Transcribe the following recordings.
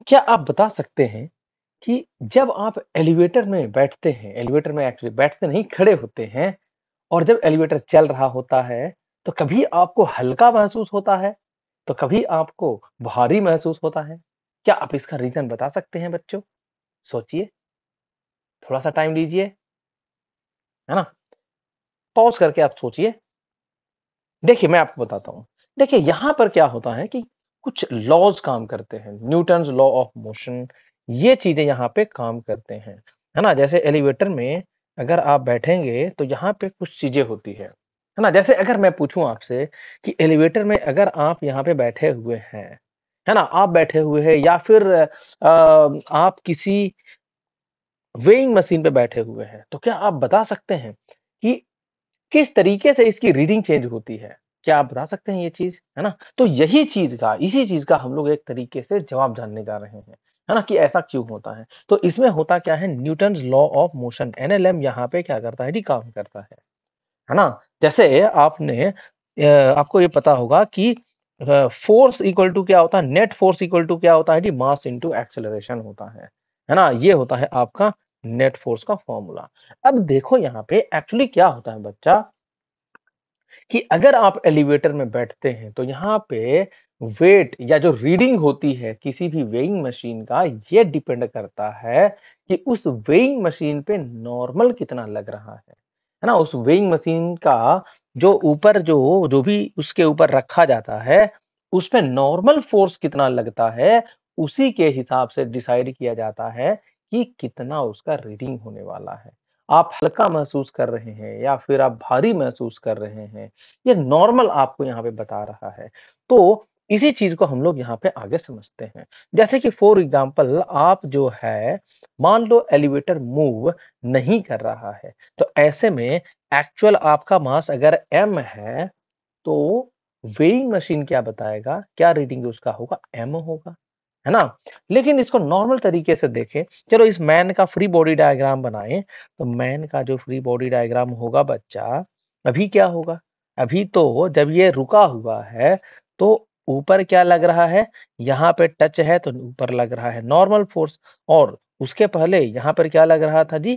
क्या आप बता सकते हैं कि जब आप एलिवेटर में बैठते हैं, एलिवेटर में एक्चुअली बैठते नहीं, खड़े होते हैं और जब एलिवेटर चल रहा होता है, तो कभी आपको हल्का महसूस होता है, तो कभी आपको भारी महसूस होता है? क्या आप इसका रीज़न बता सकते हैं बच्चों? सोचिए, थोड़ा-सा टाइम लीजिए, है ना? पॉज़ करके आप सोचिए। देखिए, मैं आपको बताता हूँ। देखिए, यहाँ पर क्या होता है कि कुछ लॉज़ काम करते हैं, न्यूटन्स लॉ ऑफ मोशन, ये चीज़ें यहाँ पे काम करते हैं, है ना? जैसे एलिवेटर में अगर आप बैठेंगे, तो यहाँ पे कुछ चीज़ें होती हैं, है ना? जैसे अगर मैं पूछूँ आपसे कि एलिवेटर में अगर आप यहाँ पे बैठे हुए हैं, है ना? आप बैठे हुए हैं या फिर आप किसी वेइंग मशीन पे बैठे हुए हैं, तो क्या आप बता सकते हैं कि किस तरीके से इसकी रीडिंग चेंज होती है? क्या आप बता सकते हैं ये चीज़? है ना? तो यही चीज़ का इसी चीज़ का हम लोग एक तरीके से जवाब जानने जा रहे हैं, है ना? कि ऐसा क्यों होता है? तो इसमें होता क्या है Newton's law of motion NLM यहाँ पे क्या करता है जी काम करता है ना? जैसे आपको ये पता होगा कि फ़ोर्स इक्वल टू क्या होता है? नेट फ़ोर्स इक्वल टू क्या होता है जी? मास इंटू एक्सेलरेशन होता है ना? ये होता है आपका नेट फ़ोर्स का फ़ॉर्मूला। अब देखो यहाँ पे एक्चुअली क्या होता है बच्चा कि अगर आप एलिवेटर में बैठते हैं तो यहाँ पे वेट या जो रीडिंग होती है किसी भी वेइंग मशीन का ये डिपेंड करता है कि उस वेइंग मशीन पे नॉर्मल कितना लग रहा है ना? उस वेइंग मशीन का जो ऊपर जो जो भी उसके ऊपर रखा जाता है, उसपे नॉर्मल फोर्स कितना लगता है, उसी के हिसाब से डिसाइड किया जाता है कि कितना उसका रीडिंग होने वाला है। आप हल्का महसूस कर रहे हैं या फिर आप भारी महसूस कर रहे हैं, ये नॉर्मल आपको यहाँ पे बता रहा है। तो इसी चीज़ को हम लोग यहाँ पे आगे समझते हैं। जैसे कि फॉर एग्ज़ाम्पल आप जो है, मान लो एलिवेटर मूव नहीं कर रहा है, तो ऐसे में एक्चुअल आपका मास अगर m है, तो वेइंग मशीन क्या बताएगा, क्या रीडिंग उसका होगा, m होगा, है ना? लेकिन इसको नॉर्मल तरीके से देखें, चलो इस मैन का फ्री बॉडी डायग्राम बनाएँ, तो मैन का जो फ्री बॉडी डायग्राम होगा बच्चा, अभी क्या होगा? अभी तो जब ये रुका हुआ है, तो ऊपर क्या लग रहा है? यहाँ पे टच है तो ऊपर लग रहा है नॉर्मल फ़ोर्स और उसके पहले यहाँ पर क्या लग रहा था जी?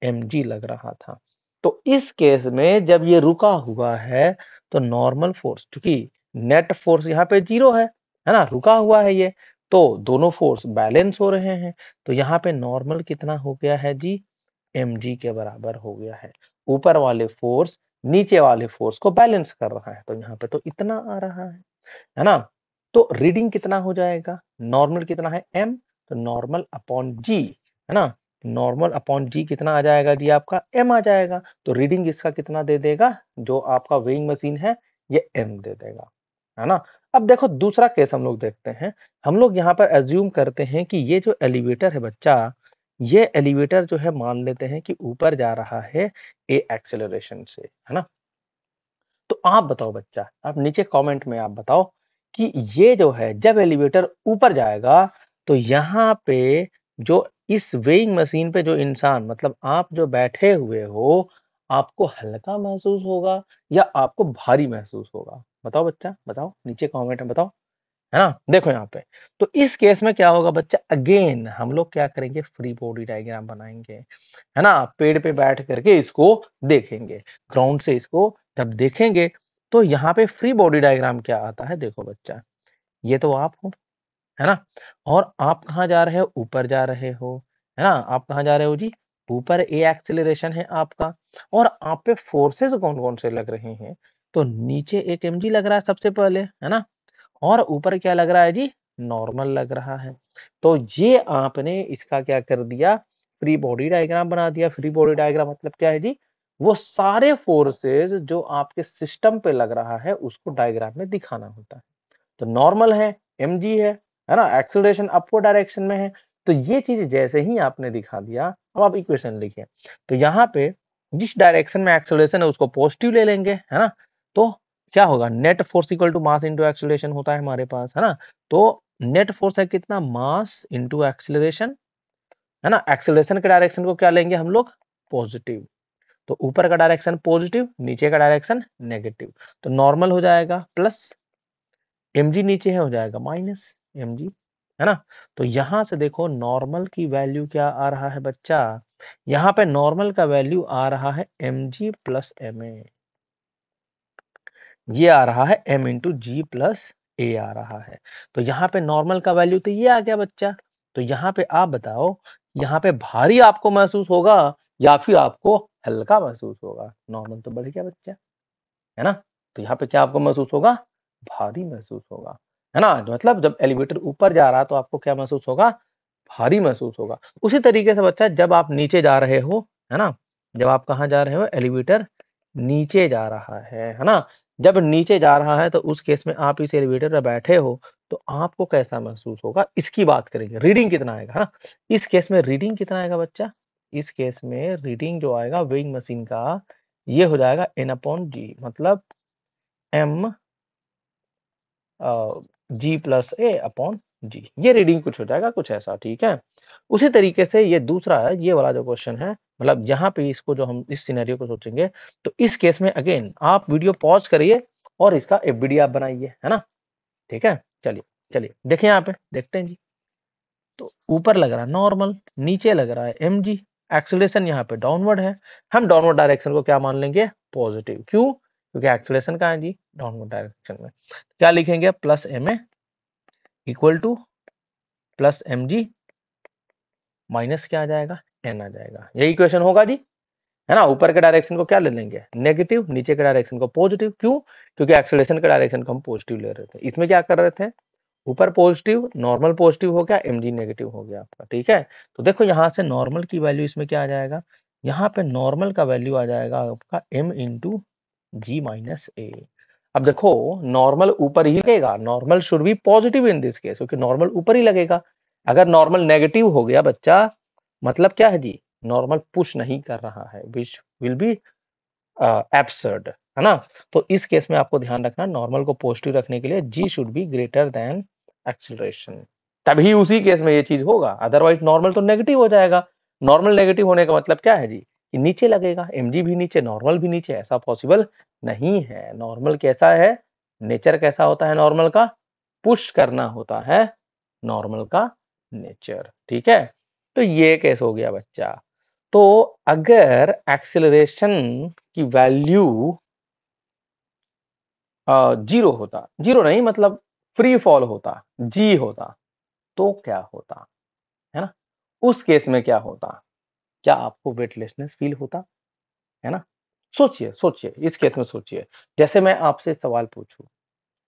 mg लग रहा था। तो इस केस में जब ये रुका हुआ है, तो नॉर्मल फ़ोर्स क्योंकि नेट फ़ोर्स यहाँ पे 0 है ना? रुका हुआ है ये, तो दोनों फ़ोर्स बैलेंस हो रहे हैं। तो यहाँ पे नॉर्मल कितना हो गया है जी? mg के बराबर हो गया है। ऊपर वाले फ़ोर्स नीचे वाले फ़ोर्स को बैलेंस कर रहा है, तो यहाँ पे तो इतना आ रहा है ना? तो रीडिंग कितना हो जाएगा? नॉर्मल कितना है m, तो नॉर्मल अपॉन g, है ना? नॉर्मल अपॉन g कितना आ जाएगा जी आपका? m आ जाएगा। तो रीडिंग इसका कितना दे देगा? जो आपका वेइंग मशीन है, ये m दे देगा, है ना? अब देखो दूसरा केस हम लोग देखते हैं। हम लोग यहाँ पर अज़्यूम करते हैं कि ये जो एलिवेटर है बच्चा, ये एलिवेटर जो है मान लेते हैं कि ऊपर जा रहा है a एक्सेलरेशन से, है ना? तो आप बताओ बच्चा, आप नीचे कमेंट में आप बताओ कि ये जो है जब एलिवेटर ऊपर जाएगा तो यहाँ पे जो इस वेइंग मशीन पे जो इंसान मतलब आप जो बैठे हुए हो, आपको हल्का महसूस होगा या आपको भारी महसूस होगा? बताओ बच्चा, बताओ नीचे कमेंट में बताओ। है ना? देखो यहाँ पे। तो इस केस में क्या होगा बच्चा अगेन हम लोग क्या करेंगे फ्री बॉडी डायग्राम बनाएँगे। है ना? पेड़ पे बैठ करके इसको देखेंगे। ग्राउंड से इसको जब देखेंगे तो यहाँ पे फ्री बॉडी डायग्राम क्या आता है देखो बच्चा। ये तो आप हो, है ना? और आप कहाँ जा रहे हो? ऊपर जा रहे हो। है ना? आप कहाँ जा रहे हो जी? ऊपर ए एक्सेलरेशन है आपका और आप पे फोर्सेस कौन-कौन से लग रहे हैं? तो नीचे एक mg लग रहा है सबसे पहले, है ना? और ऊपर क्या लग रहा है जी? नॉर्मल लग रहा है। तो ये आपने इसका क्या कर दिया? फ्री बॉडी डायग्राम बना दिया। फ्री बॉडी डायग्राम मतलब क्या है जी? वो सारे फोर्सेस जो आपके सिस्टम पे लग रहा है, उसको डायग्राम में दिखाना होता है। तो नॉर्मल है, mg है ना? एक्सेलरेशन अपवर्ड डायरेक्शन में है। तो ये चीज़ जैसे ही आपने दिखा दिया, अब आप इक्वेशन लिखिए। तो यहाँ पे जिस डायरेक्शन में एक्सेलरेशन है उसको पॉजिटिव ले लेंगे, है ना? तो क्या होगा? Net force equal to mass into acceleration होता है हमारे पास, है ना? तो नेट फोर्स है कितना? मास इंटू एक्सेलरेशन, है ना? एक्सेलरेशन के डायरेक्शन को क्या लेंगे हम लोग? पॉजिटिव। तो ऊपर का डायरेक्शन पॉजिटिव, नीचे का डायरेक्शन नेगेटिव। तो नॉर्मल हो जाएगा प्लस mg नीचे है हो जाएगा माइनस mg। है ना? तो यहाँ से देखो नॉर्मल की वैल्यू क्या आ रहा है बच्चा? यहाँ पे नॉर्मल का वैल्यू आ रहा है mg प्लस ma। ये आ रहा है m इंटू जी प्लस ए आ रहा है। तो यहाँ पे नॉर्मल का वैल्यू तो ये आ गया बच्चा। तो यहाँ पे आप बताओ, यहाँ पे भारी आपको महसूस होगा या फिर आपको हल्का महसूस होगा? नॉर्मल तो बढ़ गया बच्चा, है ना? तो यहाँ पे क्या आपको महसूस होगा? भारी महसूस होगा, है ना? मतलब जब एलिवेटर ऊपर जा रहा है तो आपको क्या महसूस होगा? भारी महसूस होगा। उसी तरीके से बच्चा जब आप नीचे जा रहे हो, है ना? जब आप कहाँ जा रहे हो? एलिवेटर नीचे जा रहा है ना? जब नीचे जा रहा है तो उस केस में आप इस एलिवेटर में बैठे हो तो आपको कैसा महसूस होगा? इसकी बात करेंगे। रीडिंग कितना आएगा, है ना? इस केस में रीडिंग कितना आएगा बच्चा? इस केस में रीडिंग जो आएगा वेइंग मशीन का, ये हो जाएगा N/G, मतलब m जी प्लस ए अपॉन जी। ये रीडिंग कुछ हो जाएगा, कुछ ऐसा, ठीक है? उसी तरीके से ये दूसरा है, ये वाला जो क्वेश्चन है, मतलब यहाँ पे इसको जो हम इस सिनेरियो को सोचेंगे तो इस केस में अगेन आप वीडियो पॉज करिए और इसका एफबीडी आप बनाइए, है ना? ठीक है? चलिए चलिए देखिए, यहाँ पे देखते हैं जी। तो ऊपर लग रहा है नॉर्मल, नीचे लग रहा है mg, एक्सीलरेशन यहाँ पे डाउनवर्ड है। हम डाउनवर्ड डायरेक्शन को क्या मान लेंगे? पॉजिटिव। क्यों? क्योंकि एक्सीलरेशन कहाँ है जी? डाउनवर्ड डायरेक्शन में। क्या लिखेंगे? Plus ma equal two plus mg minus क्या आ जाएगा? n आ जाएगा। यही इक्वेशन होगा जी, है ना? ऊपर के डायरेक्शन को क्या ले लेंगे? नेगेटिव, नीचे के डायरेक्शन को पॉजिटिव। क्यों? क्योंकि एक्सीलरेशन का डायरेक्शन को हम पॉजिटिव ले रहे थे। इसमें क्या कर रहे थे? ऊपर पॉजिटिव, नॉर्मल पॉजिटिव हो गया, mg नेगेटिव हो गया आपका, ठीक है? तो देखो यहाँ से नॉर्मल की वैल्यू इसमें क्या आ जाएगा? यहाँ पे नॉर्मल का वैल्यू आ जाएगा आपका m इंटू जी माइनस ए। अब देखो नॉर्मल ऊपर ही लगेगा, normal should be positive in this case, क्योंकि नॉर्मल ऊपर ही लगेगा। अगर नॉर्मल नेगेटिव हो गया बच्चा, मतलब क्या है जी? नॉर्मल पुश नहीं कर रहा है, विच विल बी एब्सर्ड, है ना? तो इस केस में आपको ध्यान रखना, नॉर्मल को पॉजिटिव रखने के लिए g should be greater than acceleration, तभी उसी केस में ये चीज होगा। अदरवाइज नॉर्मल तो नेगेटिव हो जाएगा। नॉर्मल नेगेटिव होने का मतलब क्या है जी? कि नीचे लगेगा, mg भी नीचे, नॉर्मल भी नीचे, ऐसा पॉसिबल नहीं है। नॉर्मल कैसा है? नेचर कैसा होता है नॉर्मल का? पुश करना होता है नॉर्मल का नेचर, ठीक है? तो ये केस हो गया बच्चा। तो अगर एक्सेलरेशन की वैल्यू 0 होता, 0 नहीं मतलब फ्री फॉल होता, g होता, तो क्या होता, है ना? उस केस में क्या होता? क्या आपको वेटलेसनेस फील होता, है ना? सोचिए, सोचिए, इस केस में सोचिए। जैसे मैं आपसे सवाल पूछूं,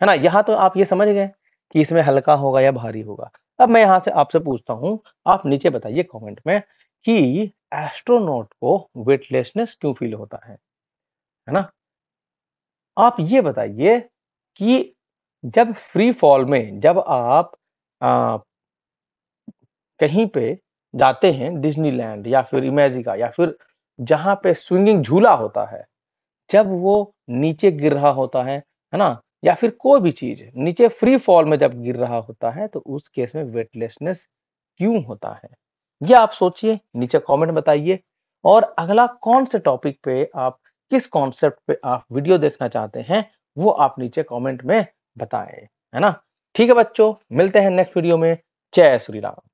है ना? यहाँ तो आप ये समझ गए कि इसमें हल्का होगा या भारी होगा। अब मैं यहाँ से आपसे पूछता हूँ, आप नीचे बताइए कमेंट में कि एस्ट्रोनॉट को वेटलेसनेस क्यों फील होता है ना? आप ये बताइए कि जब फ्री फॉल में जब आप आ, कहीं पे जाते हैं, डिज्नीलैंड या फिर इमेजिका या फिर जहां पे स्विंगिंग झूला होता है, जब वो नीचे गिर रहा होता है ना? या फिर कोई भी चीज नीचे फ्री फॉल में जब गिर रहा होता है तो उस केस में वेटलेसनेस क्यों होता है? ये आप सोचिए, नीचे कमेंट बताइए। और अगला कौन से टॉपिक पे आप, किस कॉन्सेप्ट पे आप वीडियो देखना चाहते हैं, वो आप नीचे कमेंट में बताएं, है ना? ठीक है बच्चों, मिलते हैं नेक्स्ट वीडियो में। जय श्री राम।